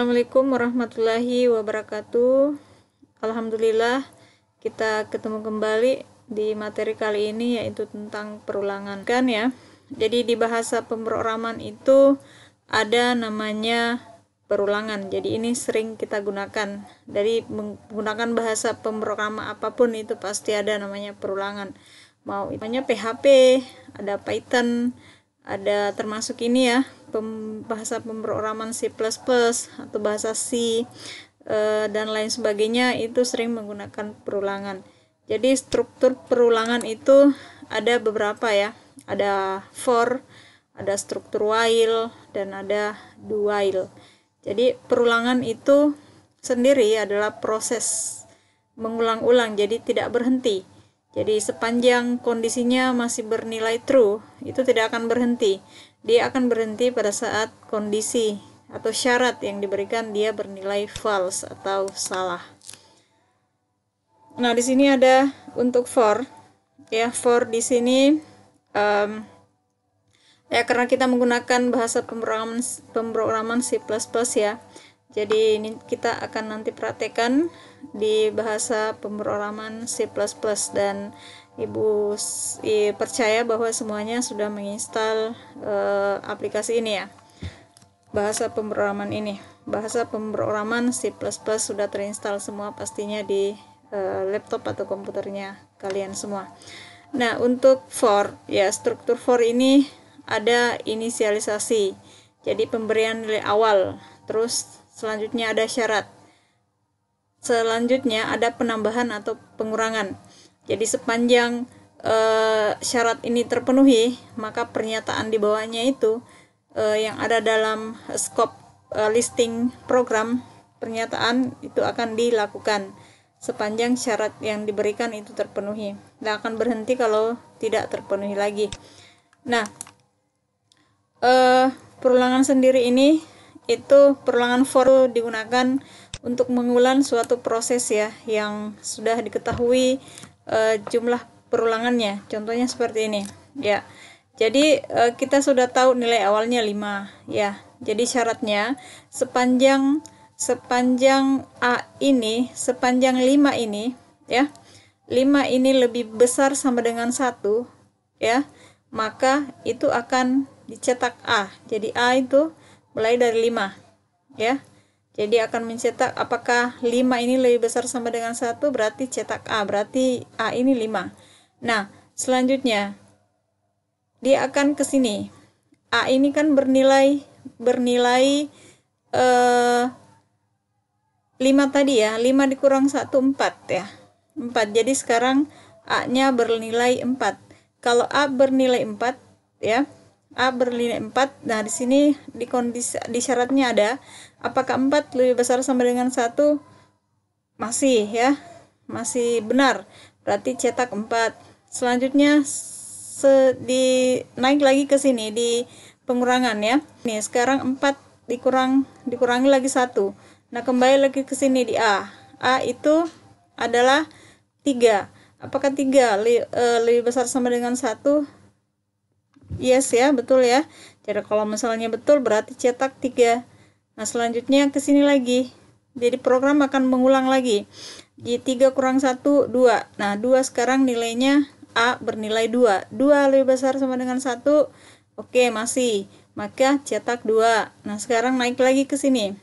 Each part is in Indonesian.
Assalamualaikum warahmatullahi wabarakatuh. Alhamdulillah kita ketemu kembali di materi kali ini, yaitu tentang perulangan kan ya. Jadi di bahasa pemrograman itu ada namanya perulangan. Jadi ini sering kita gunakan. Dari menggunakan bahasa pemrograman apapun itu pasti ada namanya perulangan. Mau namanya PHP, ada Python, ada termasuk ini ya, bahasa pemrograman C++ atau bahasa C dan lain sebagainya, itu sering menggunakan perulangan. Jadi struktur perulangan itu ada beberapa ya, ada for, ada struktur while, dan ada do while. Jadi perulangan itu sendiri adalah proses mengulang-ulang, jadi tidak berhenti. Jadi sepanjang kondisinya masih bernilai true, itu tidak akan berhenti. Dia akan berhenti pada saat kondisi atau syarat yang diberikan dia bernilai false atau salah. Nah, di sini ada untuk for, ya, for di sini ya karena kita menggunakan bahasa pemrograman C++ ya. Jadi ini kita akan nanti praktekkan di bahasa pemrograman C++, dan Ibu percaya bahwa semuanya sudah menginstal aplikasi ini ya, bahasa pemrograman ini. Bahasa pemrograman C++ sudah terinstall semua pastinya di laptop atau komputernya kalian semua. Nah, untuk for ya, struktur for ini ada inisialisasi, jadi pemberian nilai awal, terus selanjutnya ada syarat, selanjutnya ada penambahan atau pengurangan. Jadi sepanjang syarat ini terpenuhi, maka pernyataan di bawahnya itu yang ada dalam scope listing program, pernyataan itu akan dilakukan sepanjang syarat yang diberikan itu terpenuhi, dan akan berhenti kalau tidak terpenuhi lagi. Nah, perulangan sendiri ini, itu perulangan for digunakan untuk mengulang suatu proses ya, yang sudah diketahui jumlah perulangannya. Contohnya seperti ini ya. Jadi kita sudah tahu nilai awalnya 5 ya. Jadi syaratnya sepanjang A ini, sepanjang 5 ini ya, 5 ini lebih besar sama dengan 1 ya, maka itu akan dicetak A. Jadi A itu mulai dari 5 ya. Jadi akan mencetak apakah 5 ini lebih besar sama dengan 1, berarti cetak A, berarti A ini 5. Nah, selanjutnya dia akan ke sini. A ini kan bernilai 5 tadi ya. 5 dikurang 1, 4 ya. 4. Jadi sekarang A-nya bernilai 4. Kalau A bernilai 4 ya, A bernilai 4. Nah, di sini di syaratnya ada apakah 4 lebih besar sama dengan 1? Masih ya. Masih benar. Berarti cetak 4. Selanjutnya naik lagi ke sini di pengurangan ya. Nih, sekarang 4 dikurangi lagi 1. Nah, kembali lagi ke sini di A. A itu adalah 3. Apakah 3 lebih besar sama dengan 1? Yes ya, betul ya. Jadi kalau misalnya betul berarti cetak 3. Nah, selanjutnya ke sini lagi. Jadi program akan mengulang lagi. Di 3 kurang 1, 2. Nah, 2 sekarang nilainya A bernilai 2. 2 lebih besar sama dengan 1. Oke, masih. Maka cetak 2. Nah, sekarang naik lagi ke sini.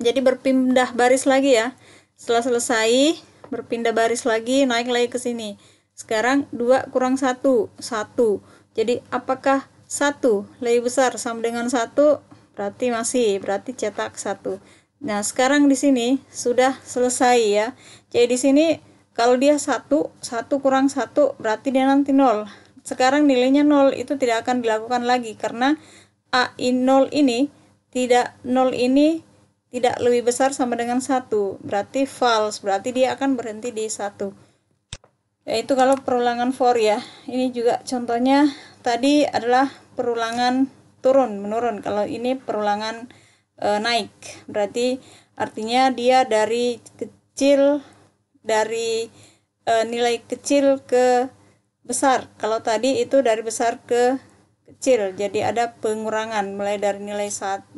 Jadi berpindah baris lagi ya. Setelah selesai, berpindah baris lagi, naik lagi ke sini. Sekarang 2 kurang 1, 1. Jadi apakah 1 lebih besar sama dengan 1? Berarti masih, berarti cetak 1. Nah, sekarang di sini sudah selesai ya. Jadi di sini kalau dia 1 kurang 1 berarti dia nanti 0. Sekarang nilainya 0, itu tidak akan dilakukan lagi karena A0 ini tidak lebih besar sama dengan 1. Berarti false, berarti dia akan berhenti di 1. Yaitu kalau perulangan for ya. Ini juga contohnya tadi adalah perulangan turun menurun. Kalau ini perulangan naik, berarti artinya dia dari nilai kecil ke besar. Kalau tadi itu dari besar ke kecil, jadi ada pengurangan mulai dari nilai 5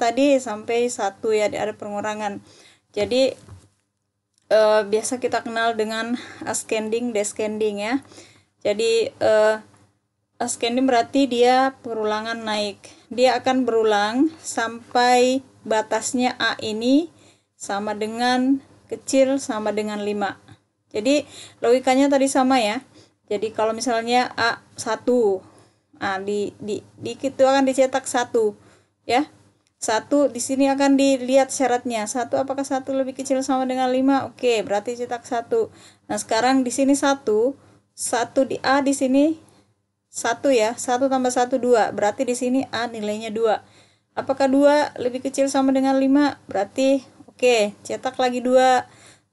tadi sampai 1 ya, ada pengurangan. Jadi biasa kita kenal dengan ascending descending ya. Jadi ascending berarti dia perulangan naik, dia akan berulang sampai batasnya A ini sama dengan kecil sama dengan 5. Jadi logikanya tadi sama ya. Jadi kalau misalnya A1, di itu akan dicetak 1 ya. 1 di sini akan dilihat syaratnya. 1 apakah 1 lebih kecil sama dengan 5? Oke, berarti cetak 1. Nah, sekarang di sini 1 di A di sini 1 ya. 1 tambah 1 2. Berarti di sini A nilainya 2. Apakah 2 lebih kecil sama dengan 5? Berarti oke, cetak lagi 2.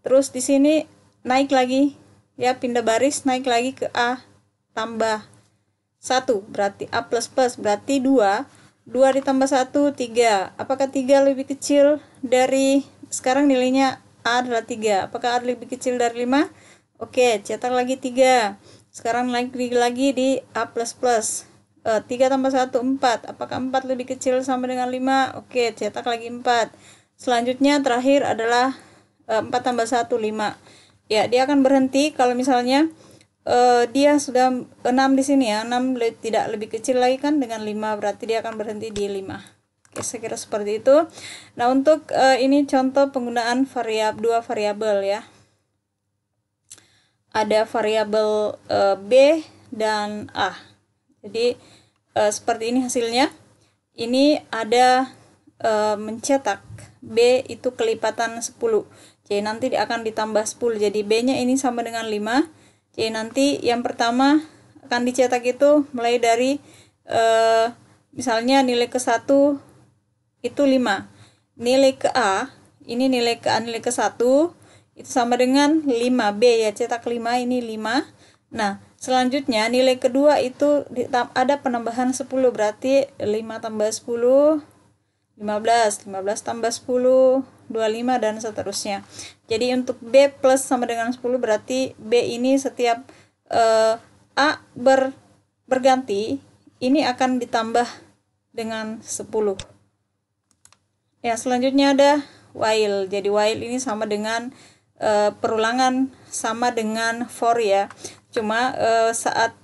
Terus di sini naik lagi ya, pindah baris naik lagi ke A tambah 1, berarti A++, berarti 2 ditambah 1, 3. Apakah 3 lebih kecil dari, sekarang nilainya A adalah 3. Apakah A lebih kecil dari 5? Oke, cetak lagi 3. Sekarang naik lagi di A++. 3 tambah 1, 4. Apakah 4 lebih kecil sama dengan 5? Oke, cetak lagi 4. Selanjutnya terakhir adalah 4 tambah 1, 5. Ya, dia akan berhenti kalau misalnya dia sudah 6 di sini ya. 6 tidak lebih kecil lagi kan dengan 5, berarti dia akan berhenti di 5. Oke, saya kira seperti itu. Nah, untuk ini contoh penggunaan dua variabel ya. Ada variabel B dan A. Jadi seperti ini hasilnya. Ini ada mencetak B itu kelipatan 10. Jadi nanti akan ditambah 10. Jadi B-nya ini sama dengan 5. Jadi nanti yang pertama akan dicetak itu mulai dari misalnya nilai ke 1 itu 5. Nilai ke A, ini nilai ke A, nilai ke 1 itu sama dengan 5B ya, cetak 5 ini 5. Nah, selanjutnya nilai kedua itu ada penambahan 10, berarti 5 tambah 10 15, 15 tambah 10 25 dan seterusnya. Jadi untuk B plus sama dengan 10 berarti B ini setiap A berganti ini akan ditambah dengan 10. Ya, selanjutnya ada while. Jadi while ini sama dengan perulangan sama dengan for ya. Cuma saat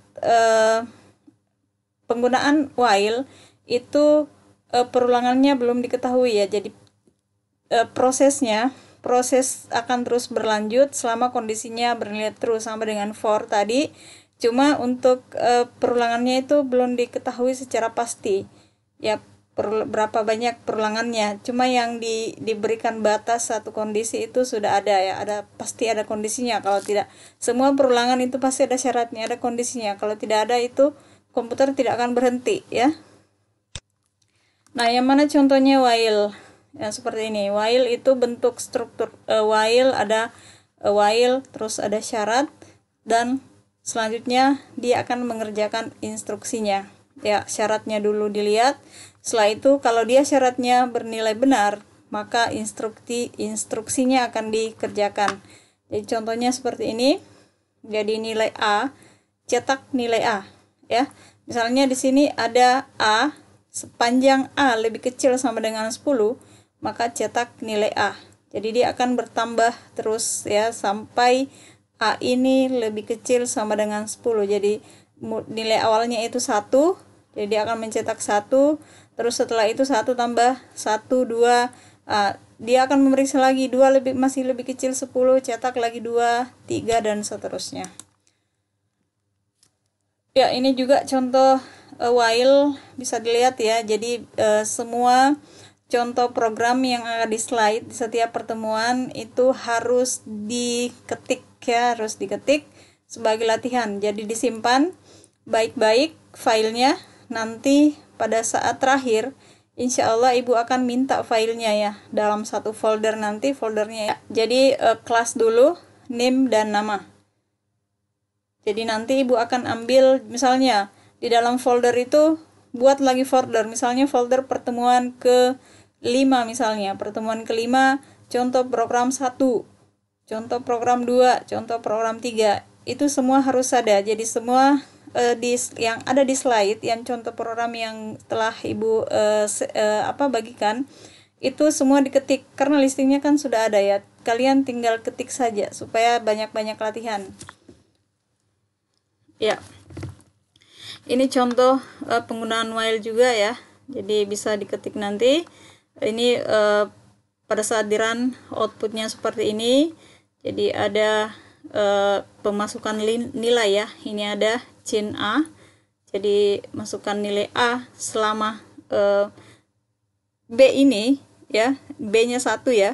penggunaan while itu perulangannya belum diketahui ya. Jadi proses akan terus berlanjut selama kondisinya bernilai terus sama dengan for tadi. Cuma untuk perulangannya itu belum diketahui secara pasti ya, berapa banyak perulangannya. Cuma yang diberikan batas satu kondisi itu sudah ada ya, pasti ada kondisinya. Kalau tidak, semua perulangan itu pasti ada syaratnya, ada kondisinya. Kalau tidak ada itu komputer tidak akan berhenti ya. Nah, yang mana contohnya while? Ya, seperti ini. While itu bentuk struktur while, ada while, terus ada syarat, dan selanjutnya dia akan mengerjakan instruksinya. Ya, syaratnya dulu dilihat. Setelah itu kalau dia syaratnya bernilai benar, maka instruksinya akan dikerjakan. Jadi contohnya seperti ini. Jadi nilai A, cetak nilai A ya. Misalnya di sini ada A, sepanjang A lebih kecil sama dengan 10, maka cetak nilai A. Jadi dia akan bertambah terus ya sampai A ini lebih kecil sama dengan 10. Jadi nilai awalnya itu 1, jadi dia akan mencetak 1, terus setelah itu 1 tambah 1 2, dia akan memeriksa lagi 2 masih lebih kecil 10, cetak lagi 2 3 dan seterusnya. Ya, ini juga contoh while bisa dilihat ya. Jadi semua contoh program yang ada di slide di setiap pertemuan itu harus diketik ya, harus diketik sebagai latihan. Jadi disimpan baik-baik filenya. Nanti pada saat terakhir insya Allah ibu akan minta filenya ya dalam satu folder, nanti foldernya ya. Jadi kelas dulu, name dan nama. Jadi nanti ibu akan ambil misalnya di dalam folder itu, buat lagi folder, misalnya folder pertemuan ke-5 misalnya, pertemuan ke-5 contoh program 1, contoh program 2, contoh program 3, itu semua harus ada. Jadi semua yang ada di slide, yang contoh program yang telah Ibu bagikan, itu semua diketik karena listingnya kan sudah ada ya. Kalian tinggal ketik saja supaya banyak-banyak latihan. Ya. Ini contoh penggunaan while juga ya. Jadi bisa diketik nanti. Ini pada saat di run outputnya seperti ini. Jadi ada pemasukan nilai ya. Ini ada chain A. Jadi masukkan nilai A selama B ini ya, B-nya 1 ya.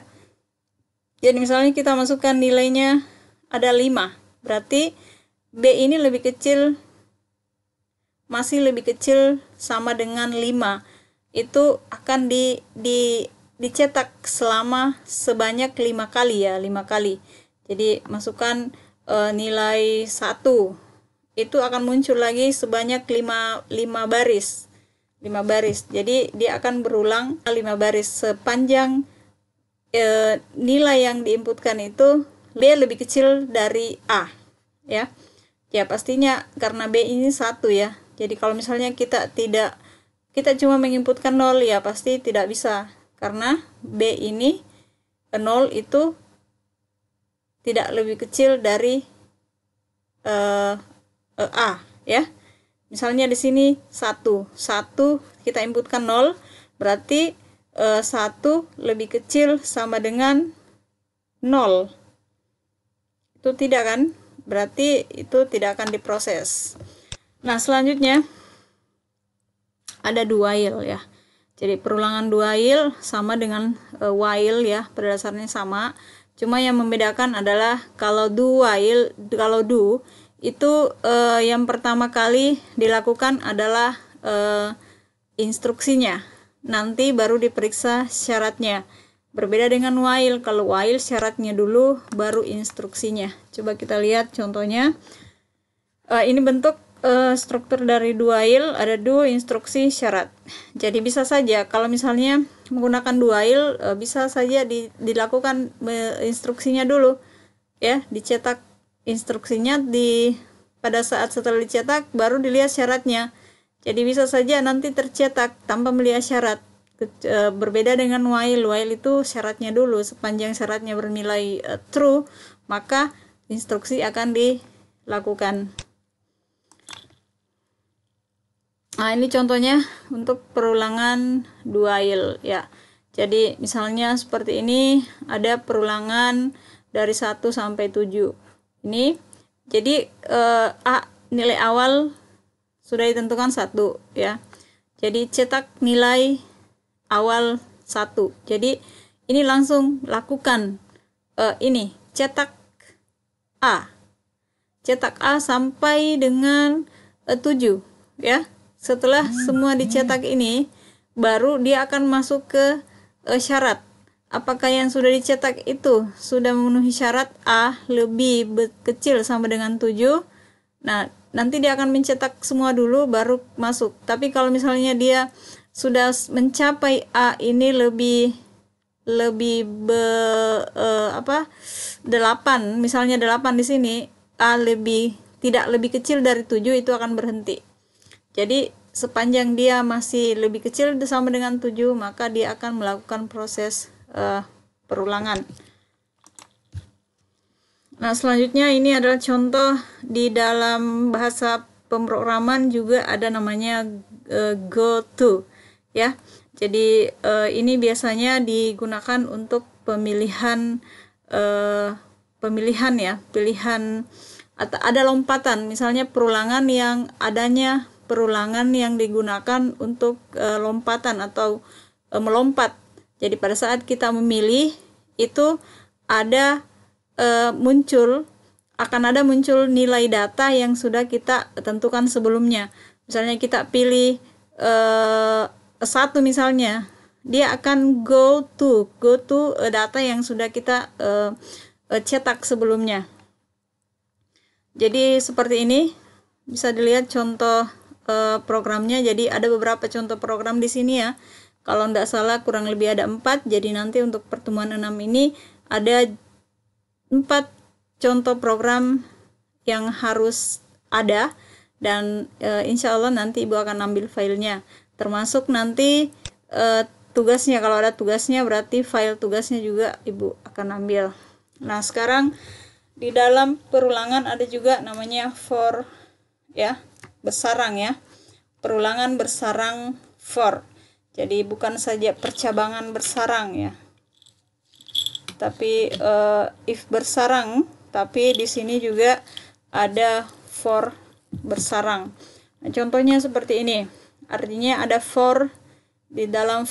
Jadi misalnya kita masukkan nilainya ada 5. Berarti B ini masih lebih kecil sama dengan 5. Itu akan dicetak selama sebanyak 5 kali ya, 5 kali. Jadi masukkan nilai 1, itu akan muncul lagi sebanyak 5 baris. 5 baris. Jadi dia akan berulang 5 baris sepanjang nilai yang diinputkan itu B lebih kecil dari A ya. Ya pastinya karena B ini 1 ya. Jadi kalau misalnya kita cuma menginputkan 0 ya pasti tidak bisa, karena B ini 0 itu tidak lebih kecil dari A ya. Misalnya di sini 1 kita inputkan 0, berarti 1 lebih kecil sama dengan 0. Itu tidak kan? Berarti itu tidak akan diproses. Nah, selanjutnya ada do while ya. Jadi perulangan do while sama dengan while ya, pada dasarnya sama. Cuma yang membedakan adalah kalau do itu yang pertama kali dilakukan adalah instruksinya. Nanti baru diperiksa syaratnya. Berbeda dengan while. Kalau while syaratnya dulu baru instruksinya. Coba kita lihat contohnya. Ini bentuk struktur dari do while, ada do, instruksi, syarat. Jadi bisa saja kalau misalnya menggunakan do while bisa saja dilakukan instruksinya dulu ya, dicetak instruksinya pada saat setelah dicetak baru dilihat syaratnya. Jadi bisa saja nanti tercetak tanpa melihat syarat. Berbeda dengan while itu syaratnya dulu, sepanjang syaratnya bernilai true maka instruksi akan dilakukan. Nah, ini contohnya untuk perulangan do while ya. Jadi misalnya seperti ini ada perulangan dari 1 sampai 7. Ini jadi nilai awal sudah ditentukan 1 ya. Jadi cetak nilai awal 1. Jadi ini langsung lakukan ini cetak A. Cetak A sampai dengan 7 ya. Setelah semua dicetak ini, baru dia akan masuk ke syarat. Apakah yang sudah dicetak itu sudah memenuhi syarat A lebih kecil sama dengan 7? Nah, nanti dia akan mencetak semua dulu baru masuk. Tapi kalau misalnya dia sudah mencapai A ini lebih 8, misalnya 8 di sini, A tidak lebih kecil dari 7, itu akan berhenti. Jadi sepanjang dia masih lebih kecil sama dengan 7, maka dia akan melakukan proses perulangan. Nah, selanjutnya ini adalah contoh di dalam bahasa pemrograman juga ada namanya goto ya. Jadi ini biasanya digunakan untuk pemilihan pilihan atau ada lompatan, misalnya perulangan yang digunakan untuk lompatan atau melompat. Jadi pada saat kita memilih itu akan ada muncul nilai data yang sudah kita tentukan sebelumnya. Misalnya kita pilih 1 misalnya, dia akan go to data yang sudah kita cetak sebelumnya. Jadi seperti ini bisa dilihat contoh programnya. Jadi ada beberapa contoh program di sini ya. Kalau tidak salah kurang lebih ada 4. Jadi nanti untuk pertemuan 6 ini ada 4 contoh program yang harus ada dan insya Allah nanti Ibu akan ambil filenya, termasuk nanti tugasnya. Kalau ada tugasnya berarti file tugasnya juga Ibu akan ambil. Nah, sekarang di dalam perulangan ada juga namanya for, ya, bersarang ya, perulangan bersarang for. Jadi bukan saja percabangan bersarang ya, tapi if bersarang, tapi di sini juga ada for bersarang. Nah, contohnya seperti ini, artinya ada for di dalam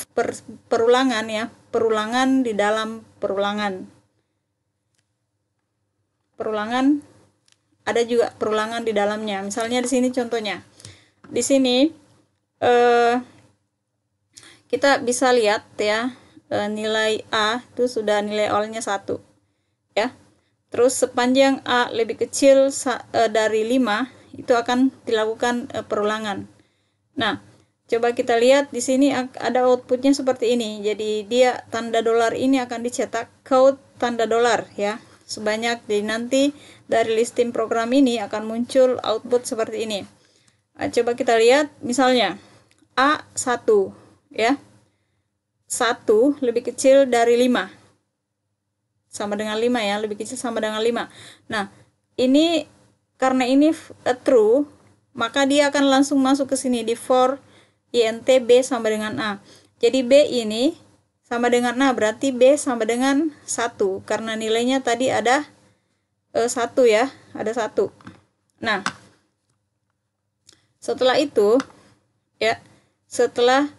perulangan ya, perulangan di dalam perulangan. Perulangan ada juga perulangan di dalamnya. Misalnya di sini contohnya, di sini kita bisa lihat ya, nilai A itu sudah nilai awalnya 1 ya. Terus sepanjang A lebih kecil dari 5 itu akan dilakukan perulangan. Nah, coba kita lihat di sini ada outputnya seperti ini. Jadi dia tanda dolar ini akan dicetak code tanda dolar ya, sebanyak. Jadi nanti dari listing program ini akan muncul output seperti ini. Nah, coba kita lihat misalnya A1 ya, 1 lebih kecil dari 5 sama dengan 5 ya, lebih kecil sama dengan 5. Nah, ini karena ini true, maka dia akan langsung masuk ke sini di for int B sama dengan A. Jadi B ini sama dengan A, berarti B sama dengan 1 karena nilainya tadi ada 1 ya, ada 1. Nah, setelah itu ya, setelah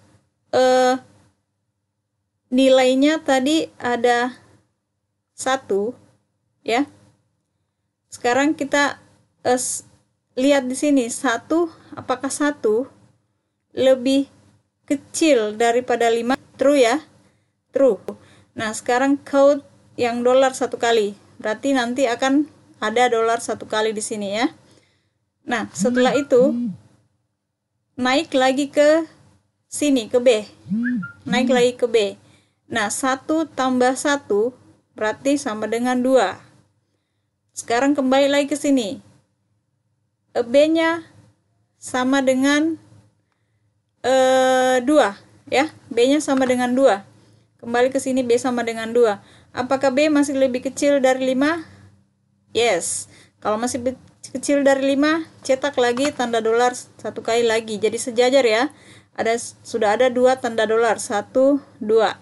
nilainya tadi ada 1 ya, sekarang kita lihat di sini 1, apakah 1 lebih kecil daripada 5? True ya, true. Nah, sekarang code yang dolar 1 kali, berarti nanti akan ada dolar 1 kali di sini ya. Nah, setelah itu naik lagi ke sini, ke B, naik lagi ke B. Nah, 1 tambah 1 berarti sama dengan 2. Sekarang kembali lagi ke sini, B-nya sama dengan 2 ya, B-nya sama dengan 2. Kembali ke sini, B sama dengan 2. Apakah B masih lebih kecil dari 5? Yes. Kalau masih kecil dari 5, cetak lagi tanda dolar 1 kali lagi. Jadi sejajar ya. Sudah ada 2 tanda dolar, 1, 2.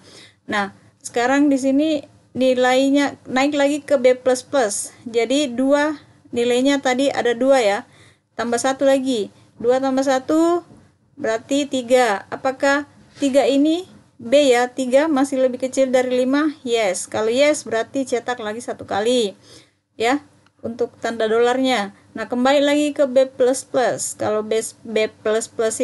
Nah, sekarang di sini nilainya naik lagi ke B++. Jadi 2 nilainya tadi ada 2 ya. Tambah 1 lagi. 2 tambah 1 berarti 3. Apakah 3 ini B ya? 3 masih lebih kecil dari 5? Yes. Kalau yes berarti cetak lagi 1 kali ya untuk tanda dolarnya. Nah, kembali lagi ke B++. Kalau B++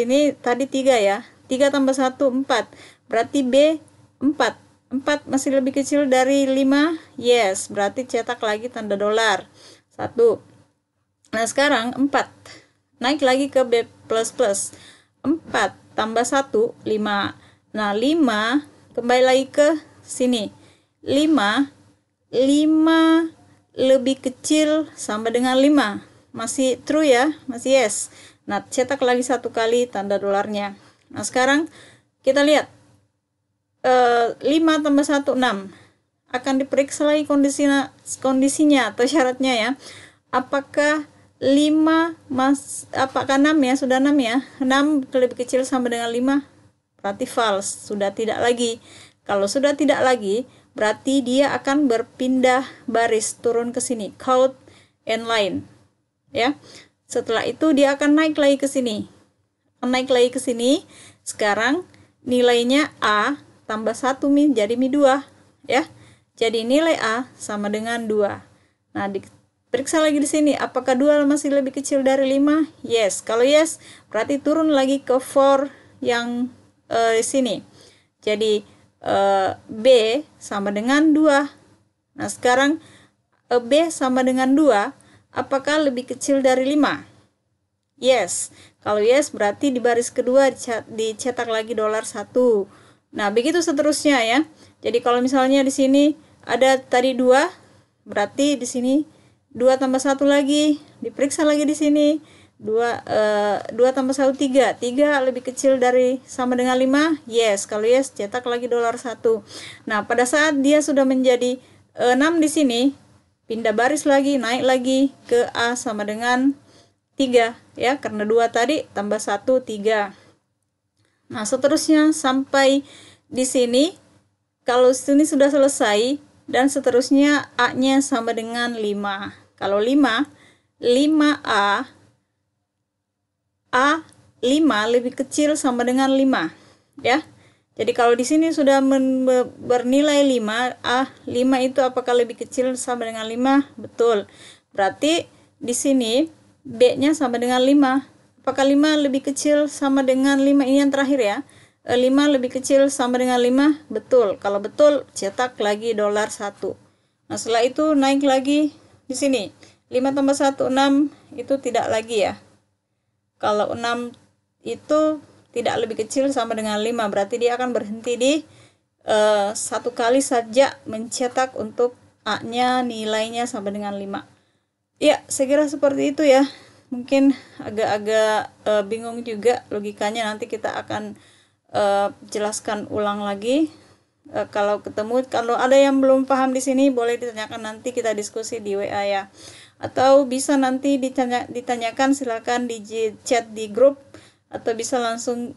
ini tadi 3 ya. 3 tambah 1 4. Berarti B 4. 4 masih lebih kecil dari 5? Yes. Berarti cetak lagi tanda dolar 1. Nah, sekarang 4. Naik lagi ke B++. 4 tambah 1 5. Nah, 5 kembali lagi ke sini. 5 lebih kecil sama dengan 5. Masih true ya, masih yes. Nah, cetak lagi 1 kali tanda dolarnya. Nah, sekarang kita lihat 5 tambah 1 6. Akan diperiksa lagi kondisinya atau syaratnya ya. Apakah 5 apakah 6 ya, sudah 6 ya, 6 lebih kecil sama dengan 5? Berarti false, sudah tidak lagi. Kalau sudah tidak lagi, berarti dia akan berpindah baris turun ke sini, code and line ya. Setelah itu dia akan naik lagi ke sini, sekarang nilainya A tambah 1 jadi Mi 2 ya. Jadi nilai A sama dengan 2. Nah, periksa lagi di sini, apakah 2 masih lebih kecil dari 5? Yes. Kalau yes, berarti turun lagi ke for yang di sini. Jadi B sama dengan 2. Nah, sekarang B sama dengan 2, apakah lebih kecil dari 5? Yes. Kalau yes, berarti di baris kedua dicetak lagi dolar 1. Nah, begitu seterusnya ya. Jadi kalau misalnya di sini ada tadi 2, berarti di sini 2 tambah 1 lagi, diperiksa lagi di sini. 2 tambah 1 3. 3 lebih kecil dari sama dengan 5? Yes. Kalau yes, cetak lagi $1. Nah, pada saat dia sudah menjadi 6 di sini, pindah baris lagi, naik lagi ke A sama dengan 3 ya, karena 2 tadi tambah 1 3. Nah, seterusnya sampai di sini. Kalau sini sudah selesai dan seterusnya A-nya sama dengan 5. Kalau 5, 5A, A5 lebih kecil sama dengan 5 ya. Jadi kalau di sini sudah bernilai 5, A5 itu apakah lebih kecil sama dengan 5? Betul. Berarti di sini B-nya sama dengan 5. Apakah 5 lebih kecil sama dengan 5? Ini yang terakhir ya. 5 lebih kecil sama dengan 5? Betul. Kalau betul, cetak lagi $1. Nah, setelah itu naik lagi di sini. 5 tambah 1 6, itu tidak lagi ya. Kalau 6 itu tidak lebih kecil sama dengan 5, berarti dia akan berhenti di 1 kali saja mencetak untuk A-nya nilainya sama dengan 5. Ya, saya kira seperti itu ya. Mungkin agak-agak bingung juga logikanya, nanti kita akan jelaskan ulang lagi. Kalau ada yang belum paham di sini, boleh ditanyakan, nanti kita diskusi di WA ya. Atau bisa nanti ditanyakan, silakan di chat di grup, atau bisa langsung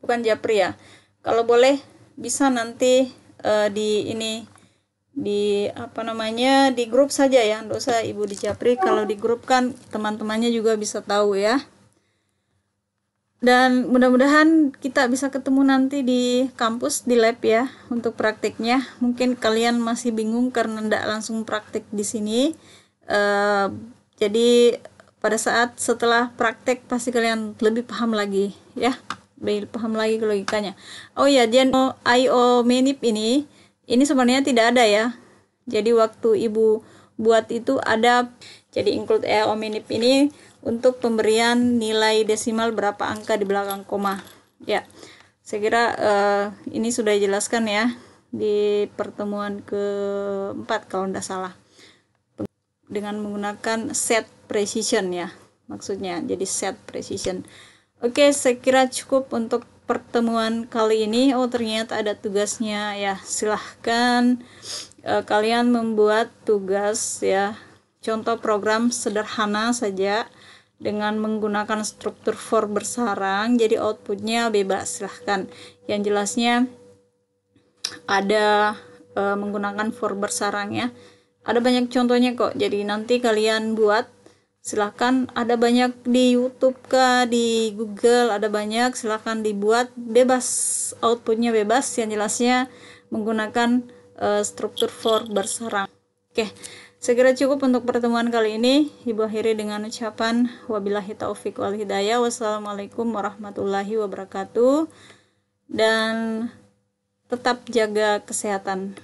bukan japri ya. Kalau boleh bisa nanti di grup saja ya, nggak usah ibu di japri. Kalau di grup kan teman-temannya juga bisa tahu ya. Dan mudah-mudahan kita bisa ketemu nanti di kampus, di lab ya, untuk praktiknya. Mungkin kalian masih bingung karena tidak langsung praktik di sini. Jadi pada saat setelah praktek pasti kalian lebih paham lagi ya, lebih paham lagi logikanya. Oh ya, IO manip ini sebenarnya tidak ada ya. Jadi waktu ibu buat itu ada, jadi include IO manip ini untuk pemberian nilai desimal berapa angka di belakang koma ya. Saya kira ini sudah dijelaskan ya di pertemuan keempat kalau tidak salah, dengan menggunakan set precision ya, maksudnya jadi set precision. Oke, saya kira cukup untuk pertemuan kali ini. Oh, ternyata ada tugasnya ya. Silahkan kalian membuat tugas ya, contoh program sederhana saja dengan menggunakan struktur for bersarang, jadi outputnya bebas. Silahkan, yang jelasnya ada menggunakan for bersarang ya, ada banyak contohnya kok. Jadi nanti kalian buat, silahkan, ada banyak di YouTube kah, di Google ada banyak, silahkan dibuat, bebas, outputnya bebas, yang jelasnya menggunakan struktur for bersarang. Oke, saya kira cukup untuk pertemuan kali ini. Ibu akhiri dengan ucapan wabillahi taufik wal hidayah. Wassalamualaikum warahmatullahi wabarakatuh. Dan tetap jaga kesehatan.